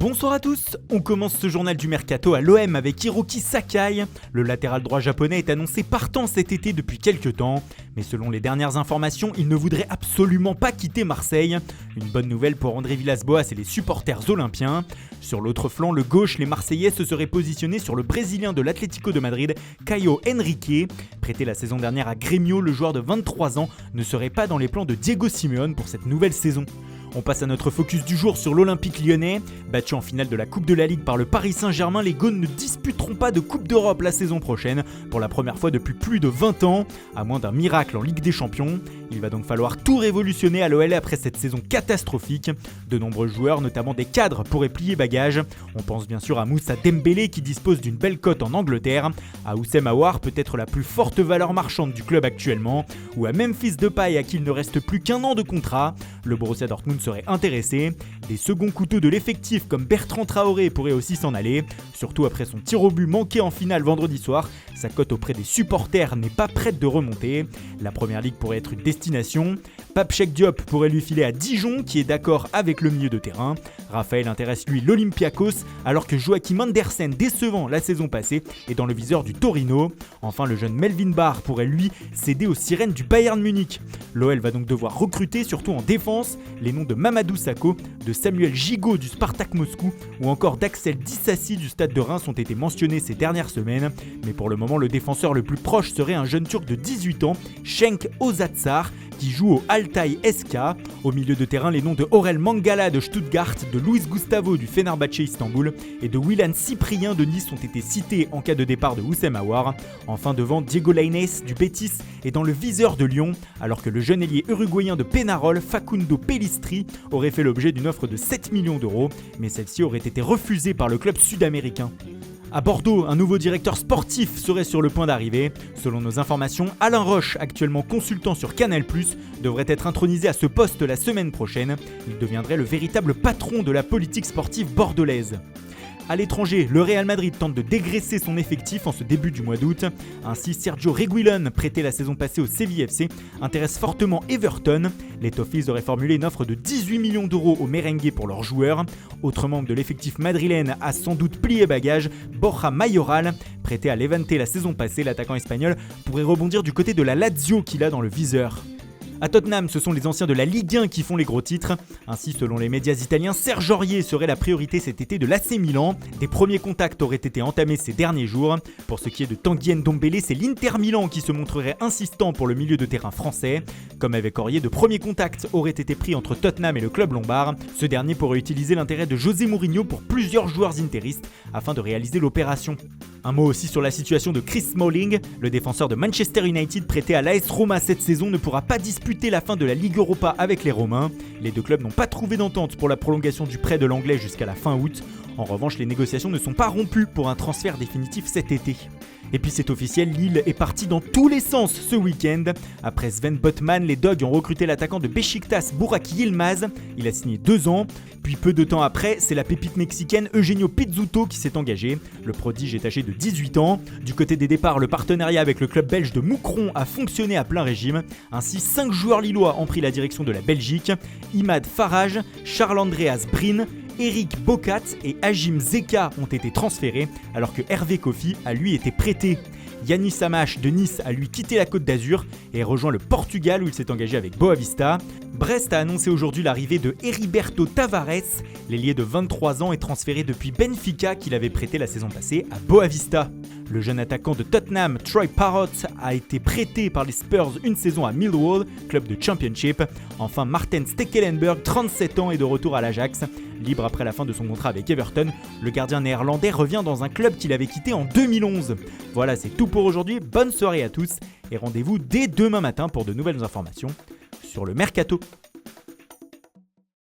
Bonsoir à tous, on commence ce journal du Mercato à l'OM avec Hiroki Sakai. Le latéral droit japonais est annoncé partant cet été depuis quelques temps, mais selon les dernières informations, il ne voudrait absolument pas quitter Marseille. Une bonne nouvelle pour André Villas-Boas et les supporters olympiens. Sur l'autre flanc, le gauche, les Marseillais se seraient positionnés sur le Brésilien de l'Atlético de Madrid, Caio Henrique. Prêté la saison dernière à Grêmio, le joueur de 23 ans ne serait pas dans les plans de Diego Simeone pour cette nouvelle saison. On passe à notre focus du jour sur l'Olympique lyonnais. Battu en finale de la Coupe de la Ligue par le Paris Saint-Germain, les Gaunes ne disputeront pas de Coupe d'Europe la saison prochaine, pour la première fois depuis plus de 20 ans, à moins d'un miracle en Ligue des Champions. Il va donc falloir tout révolutionner à l'OL après cette saison catastrophique. De nombreux joueurs, notamment des cadres, pourraient plier bagages. On pense bien sûr à Moussa Dembélé qui dispose d'une belle cote en Angleterre, à Houssem Aouar, peut-être la plus forte valeur marchande du club actuellement, ou à Memphis Depay à qui il ne reste plus qu'un an de contrat. Le Borussia Dortmund serait intéressé. Des seconds couteaux de l'effectif comme Bertrand Traoré pourraient aussi s'en aller, surtout après son tir au but manqué en finale vendredi soir. Sa cote auprès des supporters n'est pas prête de remonter. La Première Ligue pourrait être une destination. Pape Cheikh Diop pourrait lui filer à Dijon qui est d'accord avec le milieu de terrain. Raphaël intéresse lui l'Olympiakos alors que Joachim Andersen, décevant la saison passée, est dans le viseur du Torino. Enfin, le jeune Melvin Barr pourrait lui céder aux sirènes du Bayern Munich. L'OL va donc devoir recruter, surtout en défense. Les noms de Mamadou Sakho, de Samuel Gigot du Spartak Moscou ou encore d'Axel Dissassi du Stade de Reims ont été mentionnés ces dernières semaines. Mais pour le moment, le défenseur le plus proche serait un jeune Turc de 18 ans, Cenk Ozatsar, qui joue au Altay SK. Au milieu de terrain, les noms de Aurel Mangala de Stuttgart, de Luis Gustavo du Fenerbahçe Istanbul et de Willan Cyprien de Nice ont été cités en cas de départ de Houssem Aouar. Enfin, devant, Diego Lainez du Betis est dans le viseur de Lyon, alors que le jeune ailier uruguayen de Peñarol, Facundo Pellistri, aurait fait l'objet d'une offre de 7 millions d'euros, mais celle-ci aurait été refusée par le club sud-américain. À Bordeaux, un nouveau directeur sportif serait sur le point d'arriver. Selon nos informations, Alain Roche, actuellement consultant sur Canal+, devrait être intronisé à ce poste la semaine prochaine. Il deviendrait le véritable patron de la politique sportive bordelaise. À l'étranger, le Real Madrid tente de dégraisser son effectif en ce début du mois d'août. Ainsi, Sergio Reguilón, prêté la saison passée au Séville FC, intéresse fortement Everton. Les Toffees auraient formulé une offre de 18 millions d'euros aux merengues pour leurs joueurs. Autre membre de l'effectif madrilène a sans doute plié bagage, Borja Mayoral. Prêté à Levante la saison passée, l'attaquant espagnol pourrait rebondir du côté de la Lazio qu'il a dans le viseur. À Tottenham, ce sont les anciens de la Ligue 1 qui font les gros titres. Ainsi, selon les médias italiens, Serge Aurier serait la priorité cet été de l'AC Milan. Des premiers contacts auraient été entamés ces derniers jours. Pour ce qui est de Tanguy Ndombele, c'est l'Inter Milan qui se montrerait insistant pour le milieu de terrain français. Comme avec Aurier, de premiers contacts auraient été pris entre Tottenham et le club lombard. Ce dernier pourrait utiliser l'intérêt de José Mourinho pour plusieurs joueurs interistes afin de réaliser l'opération. Un mot aussi sur la situation de Chris Smalling. Le défenseur de Manchester United prêté à l'AS Roma cette saison ne pourra pas disputer la fin de la Ligue Europa avec les Romains. Les deux clubs n'ont pas trouvé d'entente pour la prolongation du prêt de l'Anglais jusqu'à la fin août. En revanche, les négociations ne sont pas rompues pour un transfert définitif cet été. Et puis c'est officiel, Lille est parti dans tous les sens ce week-end. Après Sven Botman, les Dogs ont recruté l'attaquant de Beşiktaş, Burak Yılmaz. Il a signé 2 ans. Puis peu de temps après, c'est la pépite mexicaine Eugenio Pizzuto qui s'est engagé. Le prodige est âgé de 18 ans. Du côté des départs, le partenariat avec le club belge de Moucron a fonctionné à plein régime. Ainsi, 5 joueurs lillois ont pris la direction de la Belgique. Imad Faraj, Charles-Andreas Bryn, Eric Bocat et Hajim Zeka ont été transférés, alors que Hervé Kofi a lui été prêté. Yanis Samache de Nice a lui quitté la Côte d'Azur et rejoint le Portugal où il s'est engagé avec Boavista. Brest a annoncé aujourd'hui l'arrivée de Heriberto Tavares. L'ailier de 23 ans est transféré depuis Benfica qu'il avait prêté la saison passée à Boavista. Le jeune attaquant de Tottenham, Troy Parrott, a été prêté par les Spurs une saison à Millwall, club de Championship. Enfin, Marten Stekelenburg, 37 ans, est de retour à l'Ajax. Libre après la fin de son contrat avec Everton, le gardien néerlandais revient dans un club qu'il avait quitté en 2011. Voilà, c'est tout pour aujourd'hui. Bonne soirée à tous et rendez-vous dès demain matin pour de nouvelles informations sur le Mercato.